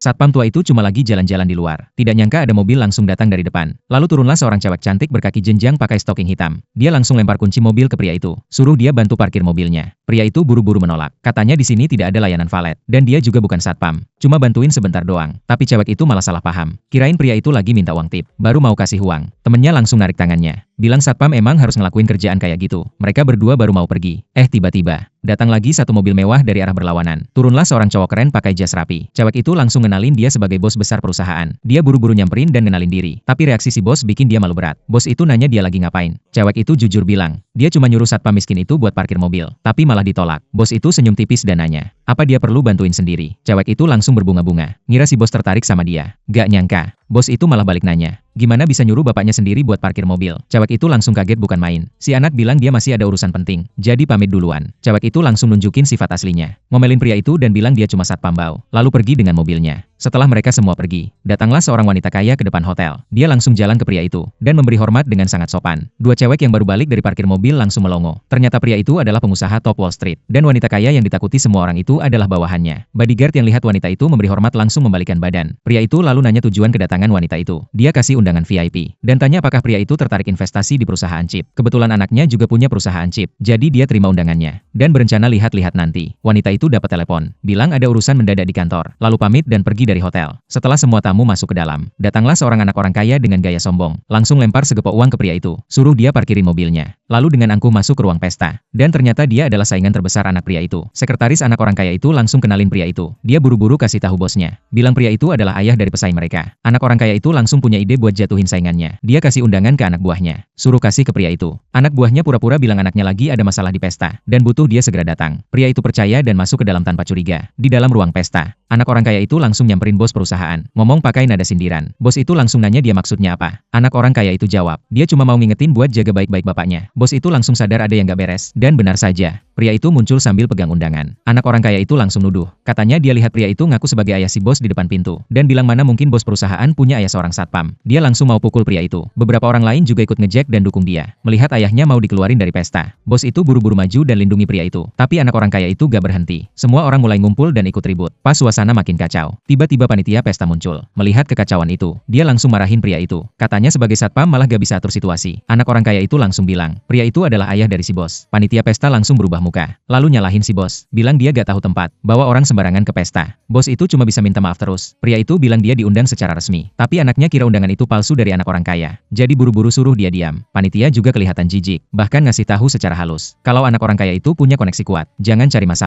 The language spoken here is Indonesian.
Satpam tua itu cuma lagi jalan-jalan di luar. Tidak nyangka ada mobil langsung datang dari depan. Lalu turunlah seorang cewek cantik berkaki jenjang pakai stocking hitam. Dia langsung lempar kunci mobil ke pria itu. Suruh dia bantu parkir mobilnya. Pria itu buru-buru menolak. Katanya di sini tidak ada layanan valet. Dan dia juga bukan satpam. Cuma bantuin sebentar doang. Tapi cewek itu malah salah paham. Kirain pria itu lagi minta uang tip. Baru mau kasih uang. Temennya langsung narik tangannya. Bilang satpam emang harus ngelakuin kerjaan kayak gitu. Mereka berdua baru mau pergi. Tiba-tiba datang lagi satu mobil mewah dari arah berlawanan. Turunlah seorang cowok keren pakai jas rapi. Cewek itu langsung ngenalin dia sebagai bos besar perusahaan. Dia buru-buru nyamperin dan ngenalin diri. Tapi reaksi si bos bikin dia malu berat. Bos itu nanya dia lagi ngapain. Cewek itu jujur bilang, dia cuma nyuruh satpam miskin itu buat parkir mobil. Tapi malah ditolak. Bos itu senyum tipis dan nanya, apa dia perlu bantuin sendiri? Cewek itu langsung berbunga-bunga. Ngira si bos tertarik sama dia. Gak nyangka. Bos itu malah balik nanya, gimana bisa nyuruh bapaknya sendiri buat parkir mobil? Cewek itu langsung kaget bukan main. Si anak bilang dia masih ada urusan penting, jadi pamit duluan. Cewek itu langsung nunjukin sifat aslinya. Ngomelin pria itu dan bilang dia cuma satpam bau. Lalu pergi dengan mobilnya. Setelah mereka semua pergi, datanglah seorang wanita kaya ke depan hotel. Dia langsung jalan ke pria itu, dan memberi hormat dengan sangat sopan. Dua cewek yang baru balik dari parkir mobil langsung melongo. Ternyata pria itu adalah pengusaha top Wall Street. Dan wanita kaya yang ditakuti semua orang itu adalah bawahannya. Bodyguard yang lihat wanita itu memberi hormat langsung membalikan badan. Pria itu lalu nanya tujuan kedatangan wanita itu. Dia kasih undangan VIP. Dan tanya apakah pria itu tertarik investasi di perusahaan chip. Kebetulan anaknya juga punya perusahaan chip. Jadi dia terima undangannya. Dan berencana lihat-lihat nanti. Wanita itu dapat telepon. Bilang ada urusan mendadak di kantor. Lalu pamit dan pergi dari hotel. Setelah semua tamu masuk ke dalam, datanglah seorang anak orang kaya dengan gaya sombong. Langsung lempar segepok uang ke pria itu. Suruh dia parkirin mobilnya. Lalu dengan angkuh masuk ke ruang pesta. Dan ternyata dia adalah saingan terbesar anak pria itu. Sekretaris anak orang kaya itu langsung kenalin pria itu. Dia buru-buru kasih tahu bosnya. Bilang pria itu adalah ayah dari pesaing mereka. Anak orang kaya itu langsung punya ide buat jatuhin saingannya. Dia kasih undangan ke anak buahnya. Suruh kasih ke pria itu. Anak buahnya pura-pura bilang anaknya lagi ada masalah di pesta. Dan butuh dia segera datang. Pria itu percaya dan masuk ke dalam tanpa curiga. Di dalam ruang pesta, anak orang kaya itu langsung nyamperin bos perusahaan. Ngomong pakai nada sindiran. Bos itu langsung nanya dia maksudnya apa. Anak orang kaya itu jawab, dia cuma mau ngingetin buat jaga baik-baik bapaknya. Bos itu langsung sadar ada yang gak beres. Dan benar saja. Pria itu muncul sambil pegang undangan. Anak orang kaya itu langsung nuduh. Katanya dia lihat pria itu ngaku sebagai ayah si bos di depan pintu. Dan bilang mana mungkin bos perusahaan punya ayah seorang satpam. Dia langsung mau pukul pria itu. Beberapa orang lain juga ikut ngejek dan dukung dia. Melihat ayahnya mau dikeluarin dari pesta. Bos itu buru-buru maju dan lindungi pria itu. Tapi anak orang kaya itu gak berhenti. Semua orang mulai ngumpul dan ikut ribut. Pas suasana makin kacau. Tiba-tiba panitia pesta muncul. Melihat kekacauan itu, dia langsung marahin pria itu. Katanya sebagai satpam malah gak bisa atur situasi. Anak orang kaya itu langsung bilang, pria itu adalah ayah dari si bos. Panitia pesta langsung berubah muka. Lalu nyalahin si bos. Bilang dia gak tahu tempat. Bawa orang sembarangan ke pesta. Bos itu cuma bisa minta maaf terus. Pria itu bilang dia diundang secara resmi. Tapi anaknya kira undangan itu palsu dari anak orang kaya. Jadi buru-buru suruh dia diam. Panitia juga kelihatan jijik. Bahkan ngasih tahu secara halus. Kalau anak orang kaya itu punya koneksi kuat. Jangan cari masalah.